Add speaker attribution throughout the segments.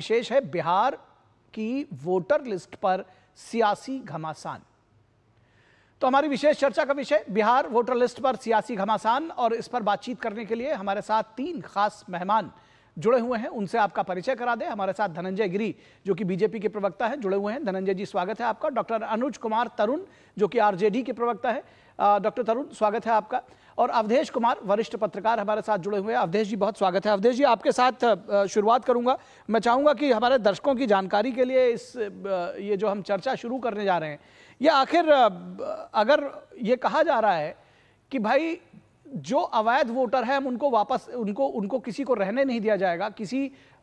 Speaker 1: विशेष है बिहार की voter list पर सियासी घमासान। तो हमारी विशेष चर्चा का विषय बिहार वोटर लिस्ट पर सियासी घमासान, और इस पर बातचीत करने के लिए हमारे साथ तीन खास मेहमान जुड़े हुए हैं। उनसे आपका परिचय करा दें। हमारे साथ धनंजय गिरी जो कि बीजेपी के प्रवक्ता हैं, जुड़े हुए हैं। धनंजय जी, स्वागत है आपका। डॉक्टर अनुज कुमार तरुण जो कि आरजेडी के प्रवक्ता है। डॉक्टर तरुण, स्वागत है आपका। और अवधेश कुमार, वरिष्ठ पत्रकार, हमारे साथ जुड़े हुए हैं। अवधेश जी, बहुत स्वागत है। अवधेश जी, आपके साथ शुरुआत करूंगा। मैं चाहूंगा कि हमारे दर्शकों की जानकारी के लिए ये जो हम चर्चा शुरू करने जा रहे हैं, ये आखिर अगर ये कहा जा रहा है कि भाई जो अवैध वोटर है हम उनको वापस उनको किसी को रहने नहीं दिया जाएगा, किसी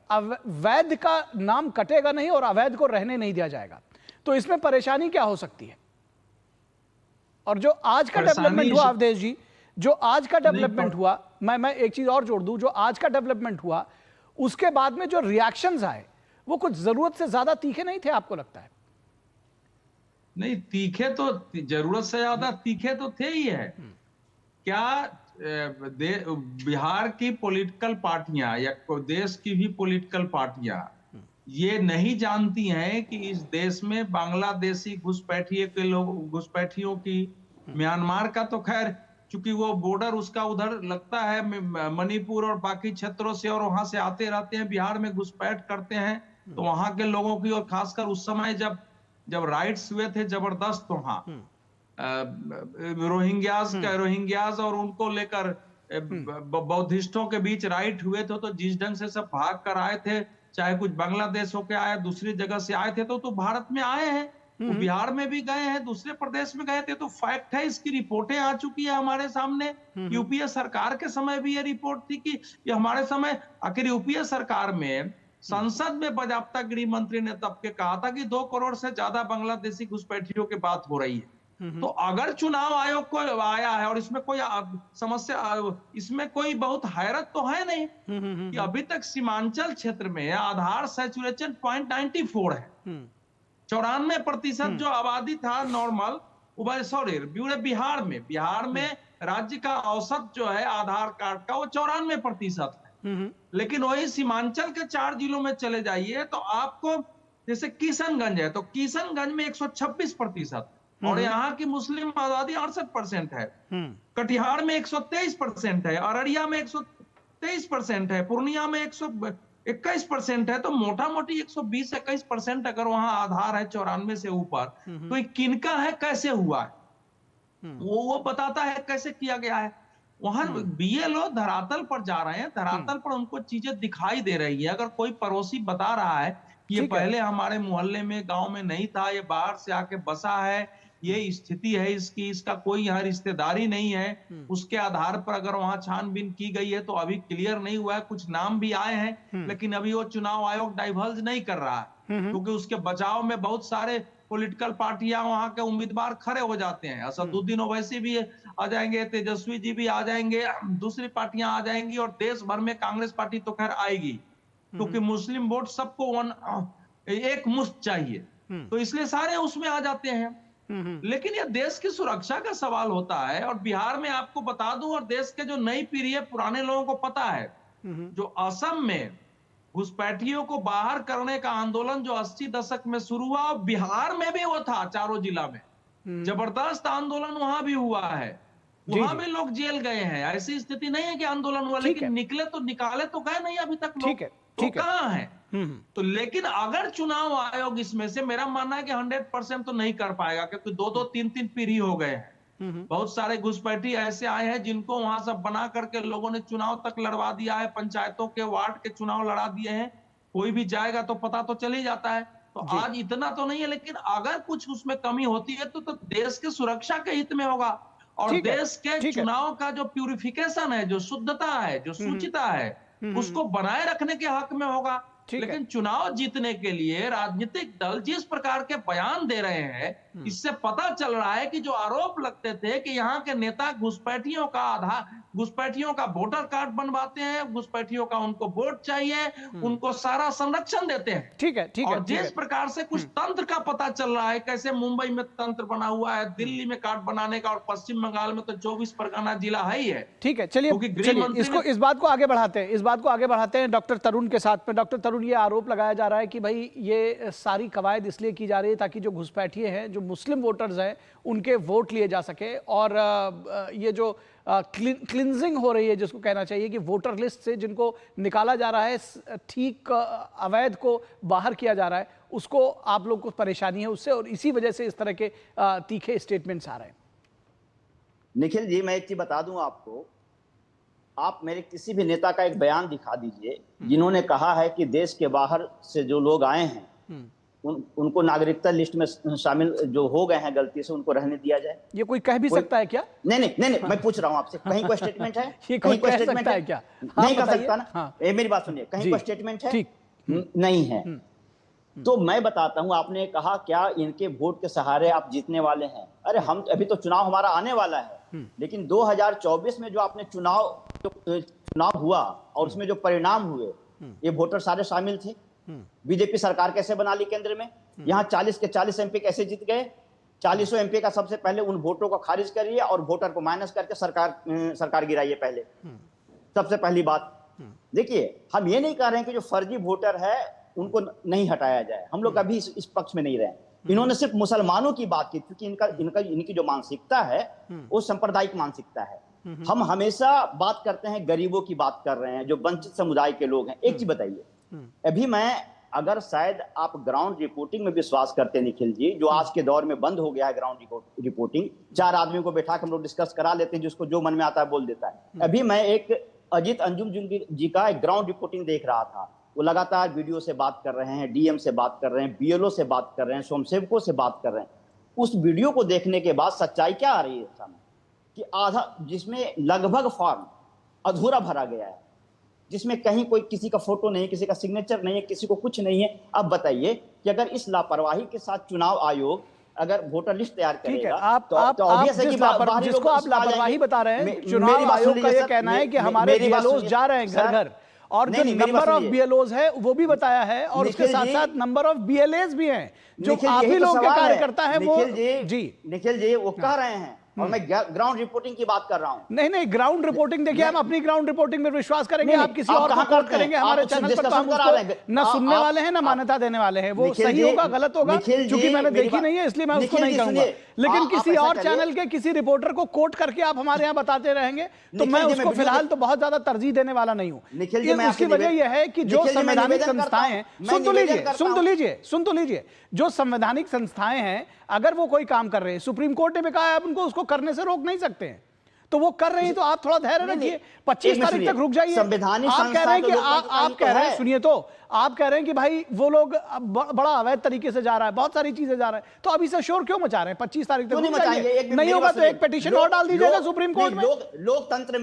Speaker 1: वैध का नाम कटेगा नहीं और अवैध को रहने नहीं दिया जाएगा, तो इसमें परेशानी क्या हो सकती है? और जो आज का डेवलपमेंट हुआ अवधेश जी, जो आज का डेवलपमेंट हुआ, मैं एक चीज और जोड़ दूं, जो आज का डेवलपमेंट हुआ उसके बाद में जो रिएक्शंस आए वो कुछ जरूरत से ज्यादा तीखे नहीं थे, आपको लगता है?
Speaker 2: नहीं, तीखे तो जरूरत से ज्यादा तीखे तो थे ही है। क्या बिहार की पॉलिटिकल पार्टियां या देश की भी पॉलिटिकल पार्टियां ये नहीं जानती हैं कि इस देश में बांग्लादेशी घुसपैठियों की, म्यांमार का तो खैर चूंकि वो बॉर्डर उसका उधर लगता है मणिपुर और बाकी क्षेत्रों से, और वहां से आते रहते हैं, बिहार में घुसपैठ करते हैं, तो वहां के लोगों की, और खासकर उस समय जब राइट्स हुए थे जबरदस्त वहां रोहिंग्याज और उनको लेकर बौद्धिस्टों के बीच राइट हुए थे, तो जिस ढंग से सब भाग कर आए थे, चाहे कुछ बांग्लादेश होके आए, दूसरी जगह से आए थे, तो भारत में आए हैं, तो बिहार में भी गए हैं, दूसरे प्रदेश में गए थे, तो फैक्ट है, इसकी रिपोर्टें आ चुकी है हमारे सामने। यूपीए सरकार के समय भी ये रिपोर्ट थी कि ये हमारे समय, आखिर यूपीए सरकार में संसद में बाजाप्ता गृह मंत्री ने तब के कहा था कि 2 करोड़ से ज्यादा बांग्लादेशी घुसपैठियों की बात हो रही है। तो अगर चुनाव आयोग को आया है और इसमें कोई समस्या, इसमें कोई बहुत हैरत तो है नहीं कि अभी तक सीमांचल क्षेत्र में आधार सैचुरेशन 0.94 है। 94% जो आबादी था नॉर्मल, बिहार में राज्य का औसत जो है आधार कार्ड का वो 94% है। लेकिन वही सीमांचल के 4 जिलों में चले जाइए तो आपको, जैसे किशनगंज है तो किशनगंज में 126%, और यहाँ की मुस्लिम आबादी 68% है। कटिहार में 123% है, अररिया में 123% है, पूर्णिया में 121% है। तो मोटा मोटी 120-21% अगर वहां आधार है 94 से ऊपर, तो ये किनका है, कैसे हुआ है, वो बताता है कैसे किया गया है। वहां बीएलओ धरातल पर जा रहे हैं, धरातल पर उनको चीजें दिखाई दे रही है। अगर कोई पड़ोसी बता रहा है कि ये पहले हमारे मोहल्ले में, गांव में नहीं था, ये बाहर से आके बसा है, ये स्थिति है इसकी, इसका कोई यहाँ रिश्तेदारी नहीं है, उसके आधार पर अगर वहां छानबीन की गई है, तो अभी क्लियर नहीं हुआ है, कुछ नाम भी आए हैं, लेकिन अभी वो चुनाव आयोग डाइवर्ज नहीं कर रहा है, क्योंकि उसके बचाव में बहुत सारे पॉलिटिकल पार्टियां वहां के उम्मीदवार खड़े हो जाते हैं। असदुद्दीन ओवैसी भी आ जाएंगे, तेजस्वी जी भी आ जाएंगे, दूसरी पार्टियां आ जाएंगी, और देश भर में कांग्रेस पार्टी तो खैर आएगी, क्योंकि मुस्लिम वोट सबको एक मुश्त चाहिए, तो इसलिए सारे उसमें आ जाते हैं। लेकिन यह देश की सुरक्षा का सवाल होता है। और बिहार में आपको बता दूं, और देश के जो नई पीढ़ी है, पुराने लोगों को पता है, जो असम में घुसपैठियों को बाहर करने का आंदोलन जो 80 दशक में शुरू हुआ, बिहार में भी वो था, चारों जिला में जबरदस्त आंदोलन वहां भी हुआ है, वहां भी लोग जेल गए हैं। ऐसी स्थिति नहीं है कि आंदोलन हुआ, लेकिन निकाले तो गए नहीं अभी तक लोग, तो कहां है? तो लेकिन अगर चुनाव आयोग इसमें से, मेरा मानना है कि 100% तो नहीं कर पाएगा, क्योंकि 2-2, 3-3 पीढ़ी हो गए हैं। बहुत सारे घुसपैठी ऐसे आए हैं जिनको वहां सब बना करके लोगों ने चुनाव तक लड़वा दिया है, पंचायतों के, वार्ड के चुनाव लड़ा दिए हैं। कोई भी जाएगा तो पता तो चल ही जाता है। तो आज इतना तो नहीं है, लेकिन अगर कुछ उसमें कमी होती है तो देश की सुरक्षा के हित में होगा, और देश के चुनाव का जो प्यूरिफिकेशन है, जो शुद्धता है, जो शुचिता है, उसको बनाए रखने के हक में होगा। लेकिन चुनाव जीतने के लिए राजनीतिक दल जिस प्रकार के बयान दे रहे हैं, इससे पता चल रहा है कि जो आरोप लगते थे कि यहाँ के नेता घुसपैठियों का वोटर कार्ड बनवाते हैं, घुसपैठियों का उनको वोट चाहिए, उनको सारा संरक्षण देते हैं।
Speaker 1: ठीक है।
Speaker 2: और जिस प्रकार से कुछ तंत्र का पता चल रहा है, कैसे मुंबई में तंत्र बना हुआ है, दिल्ली में कार्ड बनाने का, और पश्चिम बंगाल में तो 24 परगना जिला है ही है।
Speaker 1: ठीक है, चलिए इस बात को आगे बढ़ाते हैं, डॉक्टर तरुण के साथ में। डॉक्टर तरुण, तरुण ये आरोप लगाया जा रहा है कि भाई ये सारी कवायद इसलिए की जा रही है ताकि जो घुसपैठिए हैं, जो मुस्लिम वोटर्स हैं, उनके वोट लिए जा सके, और ये जो क्लिनजिंग हो रही है, जिसको कहना चाहिए कि वोटर लिस्ट से जिनको निकाला जा रहा है, ठीक अवैध को बाहर किया जा रहा है, उसको आप लोग को परेशानी है उससे, और इसी वजह से इस तरह के तीखे स्टेटमेंट्स आ रहे हैं।
Speaker 3: निखिल जी, मैं एक चीज बता दूं आपको, आप मेरे किसी भी नेता का एक बयान दिखा दीजिए जिन्होंने कहा है कि देश के बाहर से जो लोग आए हैं उनको नागरिकता लिस्ट में शामिल जो हो गए हैं गलती से, उनको रहने दिया जाए।
Speaker 1: ये कोई कह भी सकता है क्या?
Speaker 3: नहीं, मैं पूछ रहा हूं आपसे, कहीं कोई स्टेटमेंट है?
Speaker 1: ये कोई कह सकता है क्या?
Speaker 3: नहीं कह सकता ना। मेरी बात सुनिए, कहीं कोई स्टेटमेंट है? नहीं है। तो मैं बताता हूं, आपने कहा क्या इनके वोट के सहारे आप जीतने वाले हैं? अरे हम अभी तो चुनाव हमारा आने वाला है, लेकिन 2024 में जो आपने चुनाव हुआ और उसमें जो परिणाम हुए, ये वोटर सारे शामिल थे। बीजेपी सरकार कैसे बना ली केंद्र में? यहाँ 40 के 40 एमपी कैसे जीत गए? 40 एमपी का सबसे पहले उन वोटों को खारिज करिए और वोटर को माइनस करके सरकार गिराइए पहले, सबसे पहली बात। देखिए, हम ये नहीं कह रहे हैं कि जो फर्जी वोटर है उनको नहीं हटाया जाए, हम लोग अभी इस पक्ष में नहीं रहे। इन्होंने सिर्फ मुसलमानों की बात की, क्योंकि इनकी जो मानसिकता है वो सांप्रदायिक मानसिकता है। हम हमेशा बात करते हैं, गरीबों की बात कर रहे हैं, जो वंचित समुदाय के लोग हैं। एक चीज बताइए, अभी मैं, अगर शायद आप ग्राउंड रिपोर्टिंग में विश्वास करते हैं निखिल जी, जो आज के दौर में बंद हो गया है ग्राउंड रिपोर्टिंग, 4 आदमियों को बैठा कर हम लोग डिस्कस करा लेते हैं, जिसको जो मन में आता है बोल देता है। अभी मैं एक अजीत अंजुम जी का एक ग्राउंड रिपोर्टिंग देख रहा था, वो लगातार वीडियो से बात कर रहे हैं, डीएम से बात कर रहे हैं, बीएलओ से बात कर रहे हैं, स्वयंसेवकों से बात कर रहे हैं। उस वीडियो को देखने के बाद सच्चाई क्या आ रही है सामने, कि आधा, जिसमें लगभग फॉर्म अधूरा भरा गया है, जिसमें कहीं कोई किसी का फोटो नहीं, किसी का सिग्नेचर नहीं है, किसी को कुछ नहीं है। अब बताइए कि अगर इस लापरवाही के साथ चुनाव आयोग अगर वोटर लिस्ट तैयार करेगा,
Speaker 1: तो ऑब्वियस है कि जिसको आप लापरवाही बता रहे हैं, चुनाव आयोग का यह कहना है कि हमारे बीएलओ जा रहे हैं घर घर, और जो नंबर ऑफ बीएलओज है वो भी बताया है, और उसके साथ साथ नंबर ऑफ बीएलएज भी हैं, जो आप ही लोग के कार्यकर्ता हैं। वो
Speaker 3: निखिल जी वो कह रहे हैं, और मैं ग्राउंड रिपोर्टिंग की बात कर रहा हूं।
Speaker 1: नहीं, ग्राउंड रिपोर्टिंग देखिए, हम अपनी ग्राउंड रिपोर्टिंग में विश्वास करेंगे, आप किसी और को कोट करेंगे हमारे चैनल पर, तो हम उसको न सुनने वाले हैं, न मान्यता देने वाले हैं। वो सही होगा, गलत होगा, क्योंकि मैंने देखी नहीं है, इसलिए मैं उसको नहीं कहूंगा। लेकिन किसी और चैनल के किसी रिपोर्टर को कोट करके आप हमारे यहाँ बताते रहेंगे, तो मैं उसको फिलहाल तो बहुत ज्यादा तरजीह देने वाला नहीं हूँ। उसकी वजह यह है कि जो संवैधानिक संस्थाएं हैं, सुन तो लीजिए, जो संवैधानिक संस्थाएं हैं, अगर वो कोई काम कर रहे हैं, सुप्रीम कोर्ट ने भी कहा है आप उनको उसको करने से रोक नहीं सकते हैं, तो वो कर रहे हैं, तो आप थोड़ा धैर्य रखिए, 25 तारीख तक रुक जाइए। आप कह रहे हैं कि आप कह रहे हैं, सुनिए, तो आप कह रहे हैं कि भाई वो लोग बड़ा अवैध तरीके से जा रहा है, बहुत सारी चीजें जा रहा है, तो अभी से शोर क्यों मचा रहे हैं? 25 तारीख तक नहीं होगा तो एक पिटीशन और डाल दीजिएगा सुप्रीम कोर्ट में।
Speaker 3: लोकतंत्र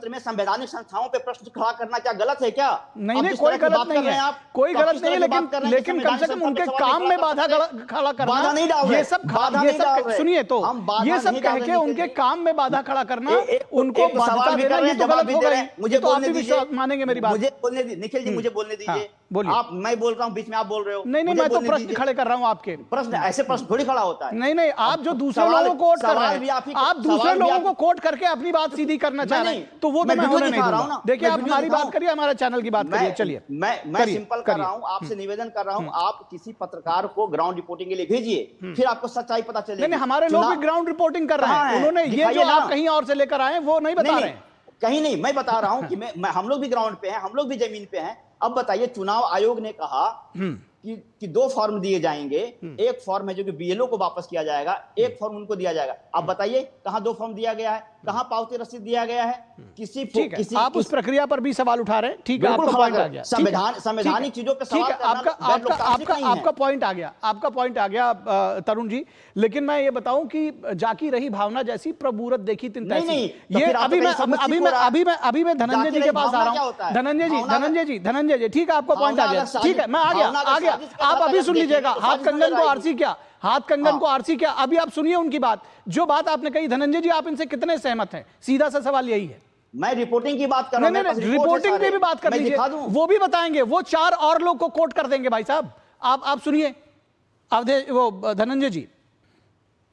Speaker 3: में संवैधानिक संस्थाओं पे प्रश्न खड़ा करना क्या गलत है क्या?
Speaker 1: नहीं, कोई गलत नहीं है, कोई गलत नहीं है, लेकिन कम से कम उनके काम में बाधा खड़ा करना, ये सब सुनिए, तो ये सब कह के उनके काम में बाधा खड़ा करना, उनको बाध्यता देना, ये तो गलत हो गए। मुझे तो आप भी विश्वास मानेंगे मेरी बात?
Speaker 3: मुझे बोलने दीजिए निखिल जी, मुझे बोलने दीजिए। आप, मैं बोल रहा हूं, बीच में आप बोल रहे हो।
Speaker 1: नहीं, मैं तो प्रश्न खड़े कर रहा हूं आपके।
Speaker 3: प्रश्न ऐसे प्रश्न थोड़ी खड़ा होता है।
Speaker 1: नहीं, आप जो दूसरे लोगों को कोट कर रहे हैं, आप दूसरे लोगों को कोट करके अपनी बात सीधी करना चाह रहे हैं, तो वो तो मैं होने नहीं दूंगा। देखिए, आप हमारी बात करिए, हमारे चैनल की बात करिए। चलिए,
Speaker 3: मैं सिंपल कर रहा हूं, आपसे निवेदन कर रहा हूं, आप किसी पत्रकार को ग्राउंड रिपोर्टिंग के लिए भेजिए, फिर आपको सच्चाई पता चलेगी।
Speaker 1: नहीं, हमारे लोग भी ग्राउंड रिपोर्टिंग कर रहे हैं, उन्होंने ये जो आप कहीं और से लेकर आए वो नहीं बता रहे हैं।
Speaker 3: कहीं नहीं, मैं बता रहा हूं कि हम लोग भी ग्राउंड पे हैं, हम लोग भी जमीन पे हैं। अब बताइए, चुनाव आयोग ने कहा कि 2 फॉर्म दिए जाएंगे, एक फॉर्म है जो कि बीएलओ को वापस किया जाएगा, एक फॉर्म उनको दिया जाएगा। अब बताइए, कहां 2 फॉर्म दिया गया है, कहां पावती रसीद दिया गया है? किसी
Speaker 1: आप उस प्रक्रिया पर भी सवाल उठा रहे हैं, ठीक है, आपका पॉइंट आ गया।
Speaker 3: संवैधानिक चीजों पे सवाल करना,
Speaker 1: आपका पॉइंट आ गया, आपका पॉइंट आ गया तरुण जी। लेकिन मैं ये बताऊं कि जाकी रही भावना जैसी प्रभुरत देखी तिन तैसी। ये अभी मैं धनंजय जी के पास आ रहा हूं। धनंजय जी, ठीक है, आपका पॉइंट आ गया, ठीक है, मैं आ गया। आप अभी सुन लीजिएगा, हाथ कंगन को आरसी क्या, अभी आप सुनिए उनकी बात, जो बात आपने कही। धनंजय जी, आप इनसे कितने सहमत हैं? सीधा सा सवाल यही है।
Speaker 3: मैं रिपोर्टिंग की बात कर रहा हूं।
Speaker 1: नहीं, रिपोर्टिंग पे भी बात कर लीजिए, वो भी बताएंगे, वो 4 और लोग को कोट कर देंगे। भाई साहब, आप सुनिए, वो धनंजय जी।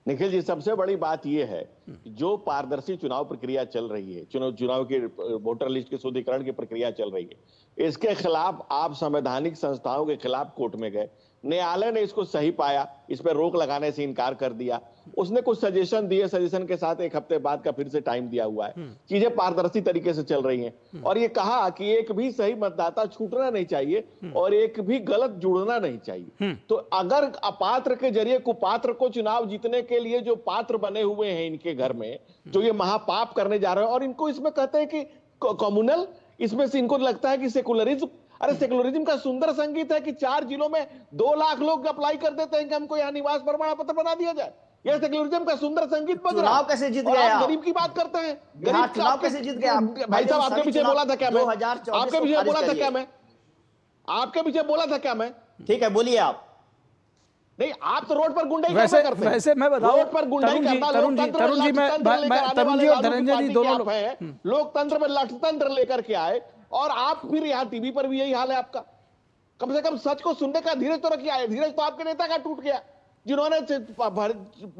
Speaker 4: निखिल जी, सबसे बड़ी बात यह है जो पारदर्शी चुनाव प्रक्रिया चल रही है, चुनाव की वोटर लिस्ट के शुद्धिकरण की प्रक्रिया चल रही है, इसके खिलाफ आप संवैधानिक संस्थाओं के खिलाफ कोर्ट में गए, न्यायालय ने इसको सही पाया, इस पर रोक लगाने से इनकार कर दिया, उसने कुछ सजेशन दिए, सजेशन के साथ 1 हफ्ते बाद का फिर से टाइम दिया हुआ है, चीजें पारदर्शी तरीके से चल रही हैं। और ये कहा कि एक भी सही मतदाता छूटना नहीं चाहिए और एक भी गलत जुड़ना नहीं चाहिए। तो अगर अपात्र के जरिए कुपात्र को चुनाव जीतने के लिए जो पात्र बने हुए हैं इनके घर में, जो ये महापाप करने जा रहे हैं, और इनको इसमें कहते हैं कि कम्युनल, इसमें से इनको लगता है कि सेकुलरिज्म। अरे सेकुलरिज्म का सुंदर संगीत है कि 4 जिलों में 2 लाख लोग अप्लाई कर देते हैं कि हमको यहाँ निवास प्रमाण पत्र बना दिया जाए। यह सेकुलरिज्म का सुंदर संगीत बज रहा है।
Speaker 3: कैसे जीत गए आप?
Speaker 4: गरीब की बात करते हैं,
Speaker 3: गरीब चुनाव कैसे जीत गए आप?
Speaker 4: भाई साहब आपके पीछे बोला था क्या मैं? आपके पीछे बोला था क्या मैं? आपके पीछे बोला था क्या मैं?
Speaker 3: ठीक है, बोलिए आप।
Speaker 4: नहीं, आप तो रोड पर गुंडाई
Speaker 1: वैसे
Speaker 4: करते हैं।
Speaker 1: वैसे मैं बताऊं,
Speaker 4: रोड पर गुंडाई करना,
Speaker 1: तरुण जी और धनंजय जी दोनों
Speaker 4: लोकतंत्र में लाठतंत्र लेकर के आए, और आप फिर यहाँ टीवी पर भी यही हाल है आपका। कम से कम सच को सुनने का धीरज तो रखिए। धीरज तो आपके नेता का टूट गया, जिन्होंने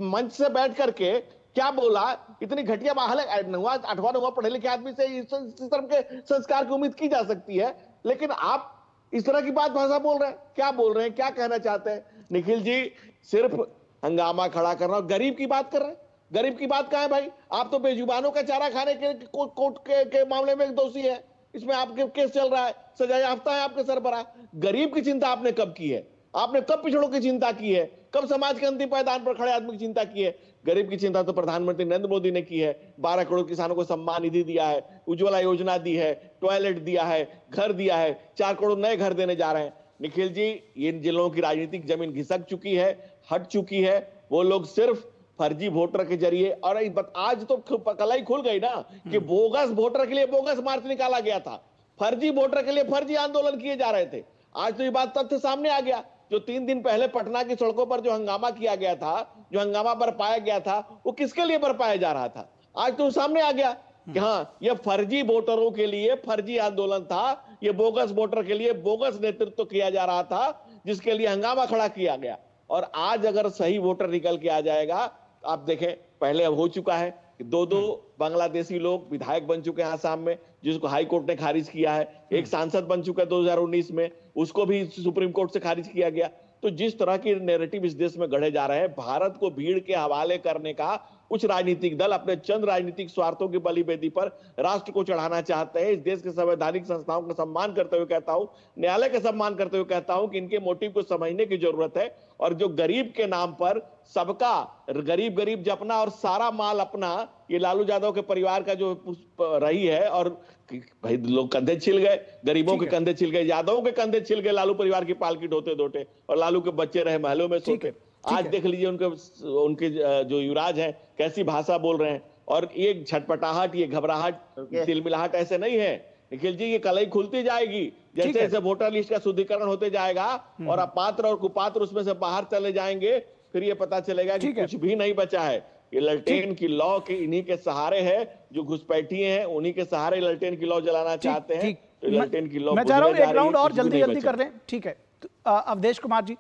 Speaker 4: मंच से बैठ करके क्या बोला, इतनी घटिया हाल है। 8वां पढ़े लिखे आदमी से इस तरह के संस्कार की उम्मीद की जा सकती है, लेकिन आप इस तरह की बात भाषा बोल रहे हैं। क्या बोल रहे हैं, क्या कहना चाहते हैं? निखिल जी सिर्फ हंगामा खड़ा करना और गरीब की बात कर रहे हैं। गरीब की बात कहां है भाई? आप तो बेजुबानों का चारा खाने के कोर्ट के मामले में एक दोषी है, इसमें आपके केस चल रहा है, सजा याफ्ता है आपके सरबराह। गरीब की चिंता आपने कब की है? आपने कब पिछड़ों की चिंता की है? कब समाज के अंतिम पायदान पर खड़े आदमी की चिंता की है? गरीब की चिंता तो प्रधानमंत्री नरेंद्र मोदी ने की है। 12 करोड़ किसानों को सम्मान निधि दिया है, उज्ज्वला योजना दी है, टॉयलेट दिया है, घर दिया है, 4 करोड़ नए घर देने जा रहे हैं। निखिल जी, इन जिलों की राजनीतिक जमीन घिसक चुकी है, हट चुकी है। वो लोग सिर्फ फर्जी वोटर के जरिए, और आज तो कलाई खुल गई ना कि बोगस वोटर के लिए बोगस मार्च निकाला गया था, फर्जी वोटर के लिए फर्जी आंदोलन किए जा रहे थे। आज तो ये बात तथ्य सामने आ गया। जो 3 दिन पहले पटना की सड़कों पर जो हंगामा किया गया था, जो हंगामा बरपाया गया था, वो किसके लिए बरपाया जा रहा था? आज तो सामने आ गया कि हाँ, ये फर्जी वोटरों के लिए फर्जी आंदोलन था, ये बोगस वोटर के लिए बोगस नेतृत्व किया जा रहा था, जिसके लिए हंगामा खड़ा किया गया। और आज अगर सही वोटर निकल के आ जाएगा, आप देखें, पहले अब हो चुका है कि 2 बांग्लादेशी लोग विधायक बन चुके हैं आसाम में, जिसको हाई कोर्ट ने खारिज किया है। एक सांसद बन चुका है 2019 में, उसको भी सुप्रीम कोर्ट से खारिज किया गया। तो जिस तरह की नैरेटिव इस देश में गढ़े जा रहे हैं, भारत को भीड़ के हवाले करने का कुछ राजनीतिक दल अपने चंद राजनीतिक स्वार्थों की बलिवेदी पर राष्ट्र को चढ़ाना चाहते हैं। इस देश के संवैधानिक संस्थाओं का सम्मान करते हुए कहता हूं, न्यायालय का सम्मान करते हुए कहता हूं कि इनके मोटिव को समझने की जरूरत है। और जो गरीब के नाम पर सबका गरीब गरीब जपना और सारा माल अपना, ये लालू यादव के परिवार का जो रही है। और भाई लोग कंधे छिल गए, गरीबों के कंधे छिल गए, यादवों के कंधे छिल गए लालू परिवार की पालकी ढोते ढोते, और लालू के बच्चे रहे महलों में सोते। आज देख लीजिए उनके जो युवराज हैं कैसी भाषा बोल रहे हैं। और ये झटपटाहट, ये घबराहट, तिलमिलाहट ऐसे नहीं है निखिल जी, ये कलई खुलती जाएगी जैसे जैसे वोटर लिस्ट का शुद्धिकरण होते जाएगा और अपात्र और कुपात्र उसमें से बाहर चले जाएंगे, फिर ये पता चलेगा कि कुछ भी नहीं बचा है। ये ललटेन की लॉ के इन्हीं के सहारे है, जो घुसपैठिए हैं उन्हीं के सहारे ललटेन की लॉ जलाना चाहते हैं। तो ललटेन की लॉ,
Speaker 1: मैं चाह रहा हूं एक राउंड और जल्दी कर लें। ठीक है, अवधेश कुमार जी,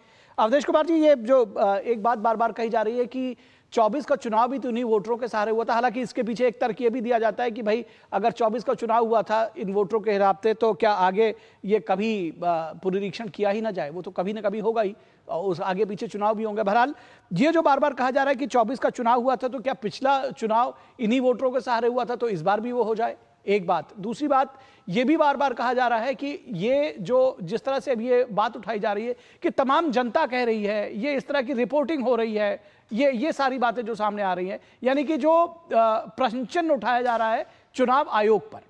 Speaker 1: ये जो एक बात बार बार कही जा रही है कि 24 का चुनाव भी तो इन्हीं वोटरों के सहारे हुआ था। हालांकि इसके पीछे एक तर्क ये भी दिया जाता है कि भाई अगर 24 का चुनाव हुआ था इन वोटरों के हिराबते, तो क्या आगे ये कभी पुनरीक्षण किया ही ना जाए? वो तो कभी ना कभी होगा ही, और उस आगे पीछे चुनाव भी होंगे। बहरहाल ये जो बार बार कहा जा रहा है कि 24 का चुनाव हुआ था, तो क्या पिछला चुनाव इन्हीं वोटरों के सहारे हुआ था, तो इस बार भी वो हो जाए? एक बात। दूसरी बात, ये भी बार बार कहा जा रहा है कि ये जो जिस तरह से अब ये बात उठाई जा रही है कि तमाम जनता कह रही है, ये इस तरह की रिपोर्टिंग हो रही है, ये सारी बातें जो सामने आ रही हैं, यानी कि जो प्रश्न चिन्ह उठाया जा रहा है चुनाव आयोग पर।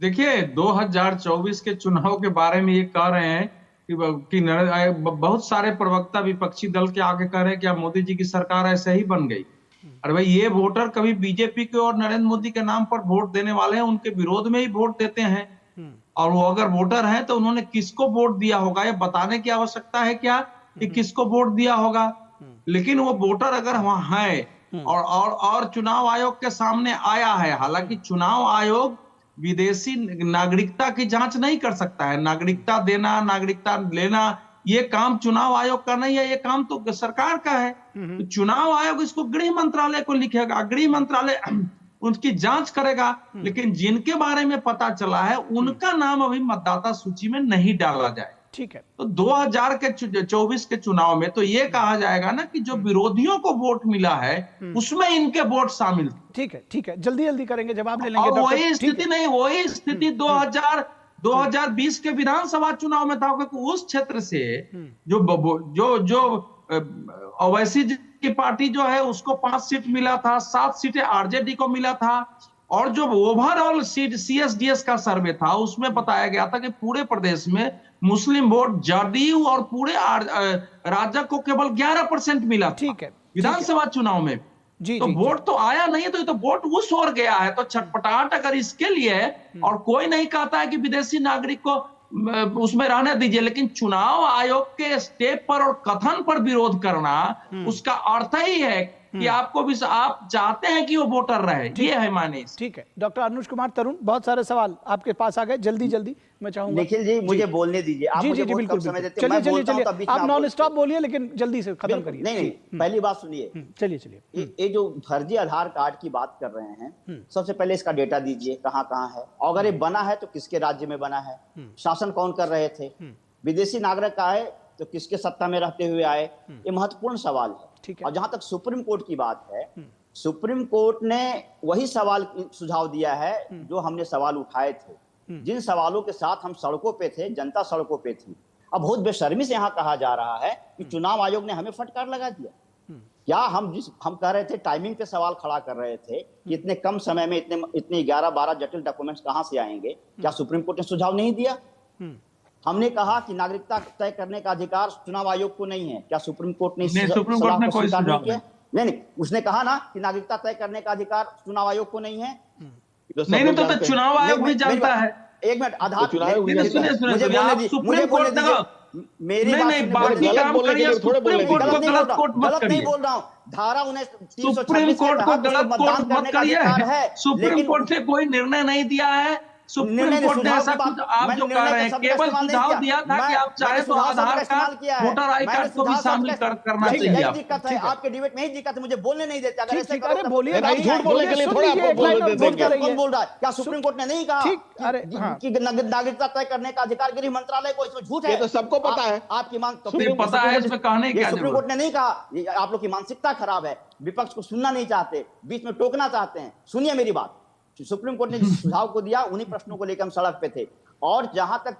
Speaker 2: देखिए, 2024 के चुनाव के बारे में ये कह रहे हैं कि बहुत सारे प्रवक्ता विपक्षी दल के आगे कह रहे हैं कि मोदी जी की सरकार ऐसे ही बन गई। अरे भाई, ये वोटर कभी बीजेपी के और नरेंद्र मोदी के नाम पर वोट देने वाले हैं, उनके विरोध में ही वोट देते हैं। और वो अगर वोटर हैं तो उन्होंने किसको वोट दिया होगा ये बताने की आवश्यकता है क्या कि किसको वोट दिया होगा? लेकिन वो वोटर अगर वहां है और चुनाव आयोग के सामने आया है, हालांकि चुनाव आयोग विदेशी नागरिकता की जांच नहीं कर सकता है। नागरिकता देना, नागरिकता लेना, ये काम चुनाव आयोग का नहीं है, ये काम तो सरकार का है। तो चुनाव आयोग इसको गृह मंत्रालय को लिखेगा, गृह मंत्रालय उनकी जांच करेगा। लेकिन जिनके बारे में पता चला है उनका नाम अभी मतदाता सूची में नहीं डाला जाए।
Speaker 1: ठीक है।
Speaker 2: तो 2024 के चुनाव में तो ये कहा जाएगा ना कि जो विरोधियों को वोट मिला है उसमें इनके वोट शामिल थे।
Speaker 1: ठीक है, ठीक है, जल्दी जल्दी करेंगे, जवाब ले लेंगे।
Speaker 2: और वही स्थिति नहीं, वही स्थिति 2020 के विधानसभा चुनाव में था, क्योंकि उस क्षेत्र से जो ओवैसी की पार्टी जो है उसको 5 सीट मिला था, 7 सीटें आरजेडी को मिला था। और जो ओवरऑल सीट CSDS का सर्वे था उसमें बताया गया था कि पूरे प्रदेश में मुस्लिम वोट जदयू और पूरे राजग को केवल 11% मिला।
Speaker 1: ठीक है,
Speaker 2: विधानसभा चुनाव में
Speaker 1: जी,
Speaker 2: तो
Speaker 1: जी,
Speaker 2: वोट तो आया नहीं है, तो ये तो वोट उस ओर गया है। तो छटपटाहट अगर इसके लिए, और कोई नहीं कहता है कि विदेशी नागरिक को उसमें रहने दीजिए, लेकिन चुनाव आयोग के स्टेप पर और कथन पर विरोध करना उसका अर्थ ही है कि आपको भी, आप चाहते हैं कि वो वोटर रहे, ये है माने।
Speaker 1: ठीक है, डॉक्टर अनुज कुमार तरुण, बहुत सारे सवाल आपके पास आ गए, जल्दी जल्दी मैं चाहूंगा।
Speaker 3: निखिल जी मुझे बोलने दीजिए, आप मुझे बहुत कम समय देते हैं, मैं बोलता हूं तब बीच में
Speaker 1: आप नॉन स्टॉप बोलिए, लेकिन जल्दी से खत्म करिए।
Speaker 3: नहीं, पहली बात सुनिए।
Speaker 1: चलिए।
Speaker 3: ये जो फर्जी आधार कार्ड की बात कर रहे हैं, सबसे पहले इसका डेटा दीजिए, कहां कहां है, अगर ये बना है तो किसके राज्य में बना है, शासन कौन कर रहे थे, विदेशी नागरिक आए तो किसके सत्ता में रहते हुए आए, ये महत्वपूर्ण सवाल है। और जहां तक सुप्रीम कोर्ट की बात है, सुप्रीम कोर्ट ने वही सवाल सुझाव दिया है जो हमने सवाल उठाए थे, जिन सवालों के साथ हम सड़कों पे थे, जनता सड़कों पे थी। अब बहुत बेशर्मी से यहाँ कहा जा रहा है कि चुनाव आयोग ने हमें फटकार लगा दिया। क्या हम कह रहे थे, टाइमिंग पे सवाल खड़ा कर रहे थे कि इतने कम समय में इतने 11-12 जटिल डॉक्यूमेंट्स कहां से आएंगे, क्या सुप्रीम कोर्ट ने सुझाव नहीं दिया? हमने कहा कि नागरिकता तय करने का अधिकार चुनाव आयोग को नहीं है, क्या सुप्रीम कोर्ट ने
Speaker 2: सुप्रीम कोर्ट ने कोई सुझाव
Speaker 3: नहीं, उसने कहा ना कि नागरिकता तय करने का अधिकार चुनाव आयोग को नहीं है।
Speaker 2: नहीं तो चुनाव आयोग भी जानता है।
Speaker 3: एक मिनट, आधार
Speaker 2: सुप्रीम कोर्ट
Speaker 3: मेरी
Speaker 2: गलत
Speaker 3: नहीं बोल रहा हूँ, धारा 19
Speaker 2: सुप्रीम कोर्ट को गलत कोर्ट मत करिए। सुप्रीम कोर्ट ने कोई निर्णय नहीं दिया है। सुप्रीम कोर्ट ने ऐसा कुछ, आप जो कह रहे हैं, केवल सुझाव दिया था कि आप चाहे तो आधार कार्ड, वोटर आई कार्ड को भी शामिल करना चाहिए।
Speaker 3: दिक्कत है आपके डिबेट में ही दिक्कत है, मुझे बोलने नहीं देते। अगर ऐसे
Speaker 1: बोलिए,
Speaker 4: झूठ बोलने के लिए थोड़ा
Speaker 3: कौन बोल रहा है? क्या सुप्रीम कोर्ट ने नहीं कहा कि नागरिकता तय करने का अधिकार गृह मंत्रालय को? इसमें झूठ है,
Speaker 4: ये तो सबको पता है।
Speaker 3: आपकी मांग तो
Speaker 2: पता है, इसमें कहने की
Speaker 3: सुप्रीम कोर्ट ने नहीं कहा। आप लोग की मानसिकता खराब है, विपक्ष को सुनना नहीं चाहते, बीच में टोकना चाहते हैं। सुनिए मेरी बात, सुप्रीम कोर्ट ने जिस सुझाव को दिया उन्हीं प्रश्नों को लेकर हम सड़क पे थे। और जहां तक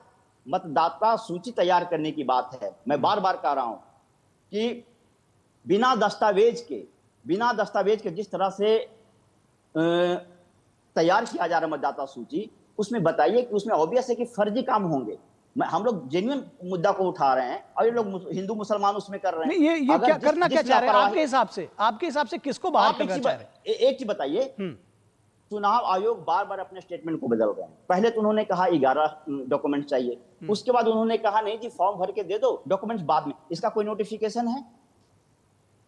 Speaker 3: मतदाता सूची तैयार करने की बात है, मैं बार बार कह रहा हूं कि बिना दस्तावेज के जिस तरह से तैयार किया जा रहा है मतदाता सूची, उसमें बताइए कि उसमें ऑब्वियस है कि फर्जी काम होंगे। हम लोग जेन्युइन मुद्दा को उठा रहे हैं और ये लोग हिंदू मुसलमान उसमें कर रहे हैं।
Speaker 1: ये क्या करना क्या चाह रहे हैं आपके हिसाब से किसको बाहर करना चाह रहे हैं?
Speaker 3: एक चीज बताइए, चुनाव आयोग बार बार अपने स्टेटमेंट को बदल रहे हैं। पहले तो उन्होंने कहा 11 डॉक्यूमेंट चाहिए, उसके बाद उन्होंने कहा नहीं जी फॉर्म भर के दे दो, डॉक्यूमेंट्स बाद में। इसका कोई नोटिफिकेशन है?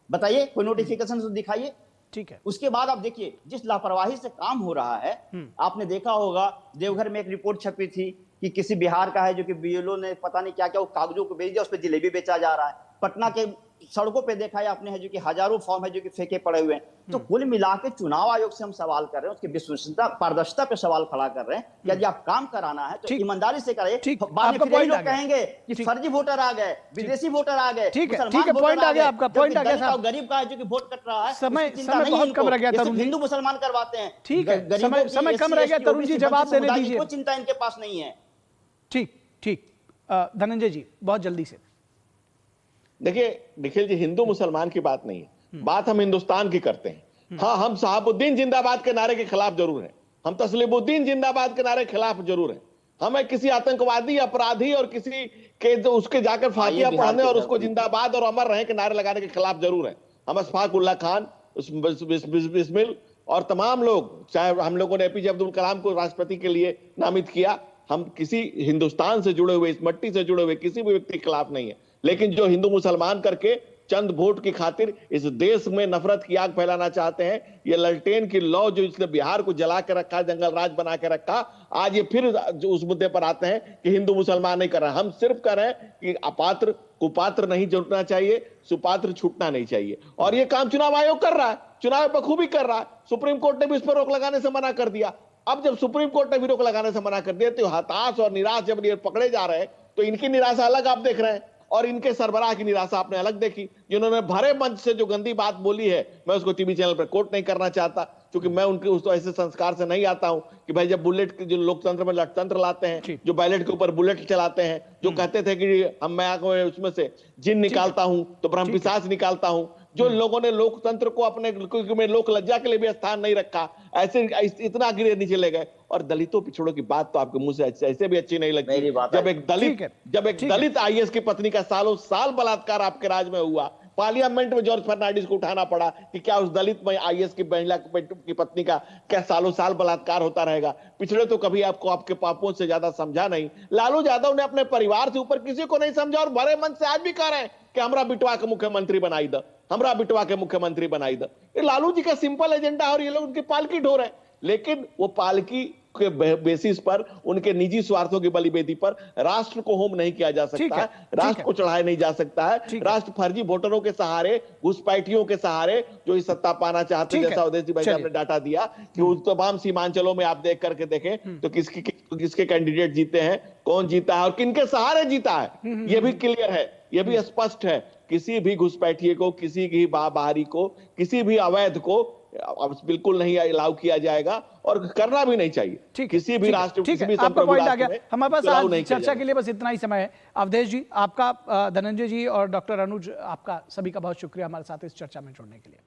Speaker 3: बताइए, कोई नोटिफिकेशन तो दिखाइए।
Speaker 1: ठीक है,
Speaker 3: उसके बाद आप देखिए जिस लापरवाही से काम हो रहा है, आपने देखा होगा देवघर में एक रिपोर्ट छपी थी कि किसी बिहार का है जो कि बीएलओ ने पता नहीं क्या क्या वो कागजों को भेज दिया, उस पर जिलेबी बेचा जा रहा है। पटना के सड़कों पे देखा है आपने है जो कि हजारों फॉर्म है जो कि फेंके पड़े हुए हैं। तो कुल मिला के चुनाव आयोग से हम सवाल कर रहे हैं, उसकी विश्वसनीयता पारदर्शिता पे सवाल खड़ा कर रहे हैं कि यदि आप काम कराना है तो ईमानदारी से करें। बाद में फिर लोग कहेंगे कि फर्जी वोटर आ गए, विदेशी वोटर आ गए।
Speaker 1: ठीक है, पॉइंट आ गया आपका, पॉइंट आ गया।
Speaker 3: गरीब का है जो कि वोट कट रहा है,
Speaker 1: समय बहुत कम रह गया तरुण जी,
Speaker 3: हिंदू मुसलमान करवाते हैं।
Speaker 1: ठीक है, समय कम रह गया तरुण जी, जवाब देने दीजिए।
Speaker 3: कोई चिंता इनके पास नहीं है।
Speaker 1: ठीक, धनंजय जी बहुत जल्दी से।
Speaker 4: देखिए निखिल जी, हिंदू मुसलमान की बात नहीं है, बात हम हिंदुस्तान की करते हैं। हाँ, हम शहाबुद्दीन जिंदाबाद के नारे के खिलाफ जरूर हैं, हम तस्लीमुद्दीन जिंदाबाद के नारे के खिलाफ जरूर हैं। हमें किसी आतंकवादी, अपराधी और किसी के उसके जाकर फातिया पढ़ने और उसको जिंदाबाद और अमर रहे के नारे लगाने के खिलाफ जरूर हैं। हम अशफाक उल्लाह खान, बिस्मिल और तमाम लोग, चाहे हम लोगों ने एपीजे अब्दुल कलाम को राष्ट्रपति के लिए नामित किया, हम किसी हिंदुस्तान से जुड़े हुए, इस मट्टी से जुड़े हुए किसी भी व्यक्ति के खिलाफ नहीं है। लेकिन जो हिंदू मुसलमान करके चंद वोट की खातिर इस देश में नफरत की आग फैलाना चाहते हैं। ये ललटेन की लौ जो इसने बिहार को जला के रखा, जंगल राज बना के रखा, आज ये फिर जो उस मुद्दे पर आते हैं कि हिंदू मुसलमान नहीं कर रहे। हम सिर्फ कह रहे हैं कि अपात्र कुपात्र नहीं जुटना चाहिए, सुपात्र छूटना नहीं चाहिए। और ये काम चुनाव आयोग कर रहा है, चुनाव बखूबी कर रहा है। सुप्रीम कोर्ट ने भी इस पर रोक लगाने से मना कर दिया। अब जब सुप्रीम कोर्ट ने भी रोक लगाने से मना कर दिया तो हताश और निराश जब ये पकड़े जा रहे हैं तो इनकी निराशा अलग आप देख रहे हैं और इनके सरबराह की निराशा आपने अलग देखी, जिन्होंने भरे मंच से जो गंदी बात बोली है। मैं उसको टीवी चैनल पर कोट नहीं करना चाहता क्योंकि मैं उनके उस तो ऐसे संस्कार से नहीं आता हूं कि भाई जब बुलेट जो लोकतंत्र में लटतंत्र लाते हैं, जो बैलेट के ऊपर बुलेट चलाते हैं, जो कहते थे कि हम मैं उसमें से जिन निकालता हूं तो ब्रह्म पिशाच निकालता हूं, जो लोगों ने लोकतंत्र को अपने में लोक लज्जा के लिए भी स्थान नहीं रखा, ऐसे इतना गिरे नीचे ले गए। और दलितों पिछड़ों की बात तो आपके मुंह से ऐसे भी अच्छी नहीं लगती। जब एक दलित आईएएस की पत्नी का सालों साल बलात्कार आपके राज में हुआ, पार्लियामेंट में जॉर्ज फर्नांडिस को उठाना पड़ा कि क्या उस दलित में आईएएस की महिला की पत्नी का क्या सालों साल बलात्कार होता रहेगा। पिछड़े तो कभी आपको आपके पापों से ज्यादा समझा नहीं। लालू यादव ने अपने परिवार से ऊपर किसी को नहीं समझा और भरे मन से आज भी कह रहे हैं कि हमरा बिटवा के मुख्यमंत्री बनाई दो, हमरा बिटवा के मुख्यमंत्री बनाई दो। ये लालू जी का सिंपल एजेंडा है और ये लोग उनकी पालकी ढो रहे हैं। लेकिन वो पालकी के बेसिस पर, उनके निजी स्वार्थों की बलिवेदी पर राष्ट्र को होम नहीं किया जा सकता है, राष्ट्र को चढ़ाया नहीं जा सकता है। राष्ट्र फर्जी वोटरों के सहारे, घुसपैठियों के सहारे जो इस सत्ता पाना चाहते हैं, जैसा उदय भाई साहब ने डाटा दिया कि उस तमाम सीमांचलों में आप देख करके देखें तो किसके कैंडिडेट जीते हैं, कौन जीता है और किनके सहारे जीता है, ये भी क्लियर है, ये भी स्पष्ट है। किसी भी घुसपैठिए को, किसी की बाहरी को, किसी भी अवैध को अब बिल्कुल नहीं अलाउ किया जाएगा और करना भी नहीं चाहिए। किसी भी राष्ट्र, किसी भी संप्रभु राष्ट्र में
Speaker 1: हमारे पास आज चर्चा के लिए बस इतना ही समय है। अवधेश जी आपका, धनंजय जी और डॉक्टर अनुज आपका, सभी का बहुत शुक्रिया हमारे साथ इस चर्चा में जुड़ने के लिए।